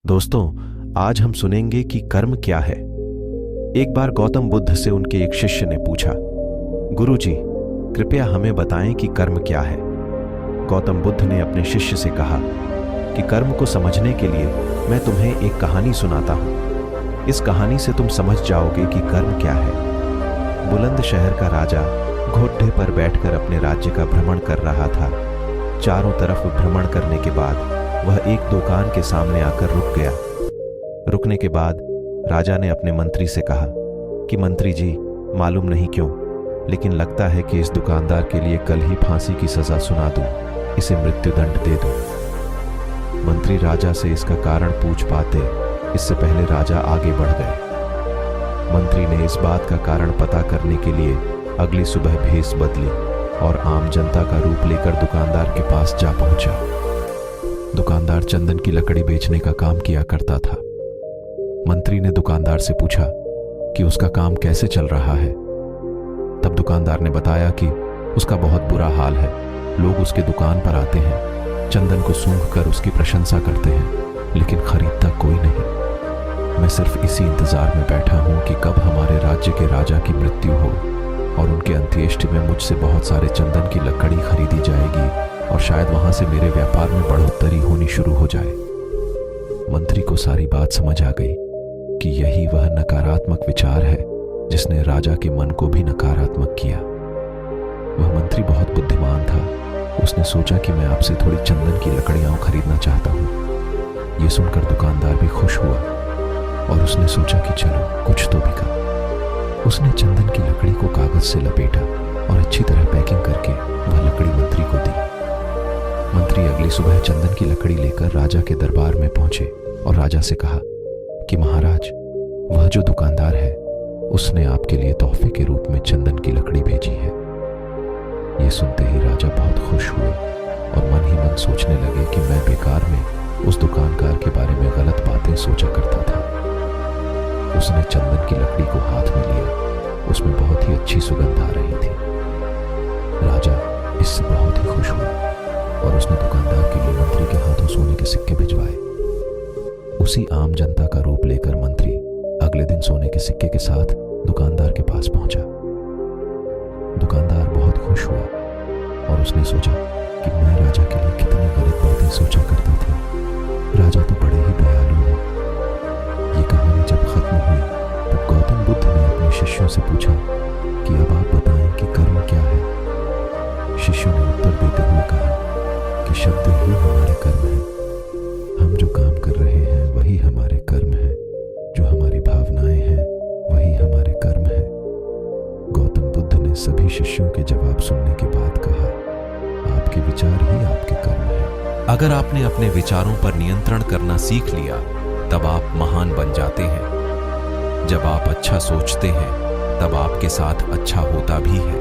दोस्तों, आज हम सुनेंगे कि कर्म क्या है। एक बार गौतम बुद्ध से उनके एक शिष्य ने पूछा, गुरुजी, कृपया हमें बताएं कि कर्म क्या है। गौतम बुद्ध ने अपने शिष्य से कहा कि कर्म को समझने के लिए मैं तुम्हें एक कहानी सुनाता हूं। इस कहानी से तुम समझ जाओगे कि कर्म क्या है। बुलंद शहर का राजा घोड़े पर बैठकर अपने राज्य का भ्रमण कर रहा था। चारों तरफ भ्रमण करने के बाद वह एक दुकान के सामने आकर रुक गया। रुकने के बाद राजा ने अपने मंत्री से कहा कि मंत्री जी, मालूम नहीं क्यों, लेकिन लगता है कि इस दुकानदार के लिए कल ही फांसी की सजा सुना दूं, इसे मृत्युदंड दे दूं। मंत्री राजा से इसका कारण पूछ पाते इससे पहले राजा आगे बढ़ गए। मंत्री ने इस बात का कारण पता करने के लिए अगली सुबह भेष बदली और आम जनता का रूप लेकर दुकानदार के पास जा पहुंचा। दुकानदार चंदन की लकड़ी बेचने का काम किया करता था। मंत्री ने दुकानदार से पूछा कि उसका काम कैसे चल रहा है। तब दुकानदार ने बताया कि उसका बहुत बुरा हाल है। लोग उसके दुकान पर आते हैं, चंदन को सूंघकर उसकी प्रशंसा करते हैं, लेकिन खरीदता कोई नहीं। मैं सिर्फ इसी इंतजार में बैठा हूं कि कब हमारे राज्य के राजा की मृत्यु हो और उनके अंत्येष्टि में मुझसे बहुत सारे चंदन की लकड़ी खरीदी जाएगी और शायद वहां से मेरे व्यापार में बढ़ोतरी होनी शुरू हो जाए। मंत्री को सारी बात समझ आ गई कि यही वह नकारात्मक विचार है जिसने राजा के मन को भी नकारात्मक किया। वह मंत्री बहुत बुद्धिमान था। उसने सोचा कि मैं आपसे थोड़ी चंदन की लकड़ियां खरीदना चाहता हूं। यह सुनकर दुकानदार भी खुश हुआ और उसने सोचा कि चलो कुछ तो बिका। उसने चंदन की लकड़ी को कागज से लपेटा और अच्छी तरह पैकिंग करके वह लकड़ी मंत्री को दी। मंत्री अगली सुबह चंदन की लकड़ी लेकर राजा के दरबार में पहुंचे और राजा से कहा कि महाराज, वह जो दुकानदार है उसने आपके लिए तोहफे के रूप में चंदन की लकड़ी भेजी है। यह सुनते ही राजा बहुत खुश हुए और मन ही मन सोचने लगे कि मैं बेकार में उस दुकानदार के बारे में गलत बातें सोचा करता था। उसने चंदन की लकड़ी को हाथ में लिया। उसमें बहुत ही अच्छी सुगंध आ रही थी। राजा इससे बहुत ही खुश हुआ और उसने दुकानदार के लिए मंत्री के हाथों सोने के सिक्के भिजवाए। उसी आम जनता का रूप लेकर मंत्री अगले दिन सोने के सिक्के के साथ दुकानदार के पास पहुंचा। दुकानदार बहुत खुश हुआ और उसने सोचा कि मैं राजा के लिए कितनी गलत बातें सोचा करता था। राजा तो बड़े ही दयालु हैं। ये कहानी जब खत्म हुई तब गौतम बुद्ध ने अपने शिष्यों से पूछा कि अब आप बताएं कि कर्म क्या है। शिष्यों ने उत्तर देते हुए कहा कि शब्द ही हमारे कर्म है। हम जो काम कर रहे हैं वही हमारे कर्म है। जो हमारी भावनाएं हैं वही हमारे कर्म है। गौतम बुद्ध ने सभी शिष्यों के जवाब सुनने के बाद कहा, आपके विचार ही आपके कर्म है। अगर आपने अपने विचारों पर नियंत्रण करना सीख लिया तब आप महान बन जाते हैं। जब आप अच्छा सोचते हैं तब आपके साथ अच्छा होता भी है।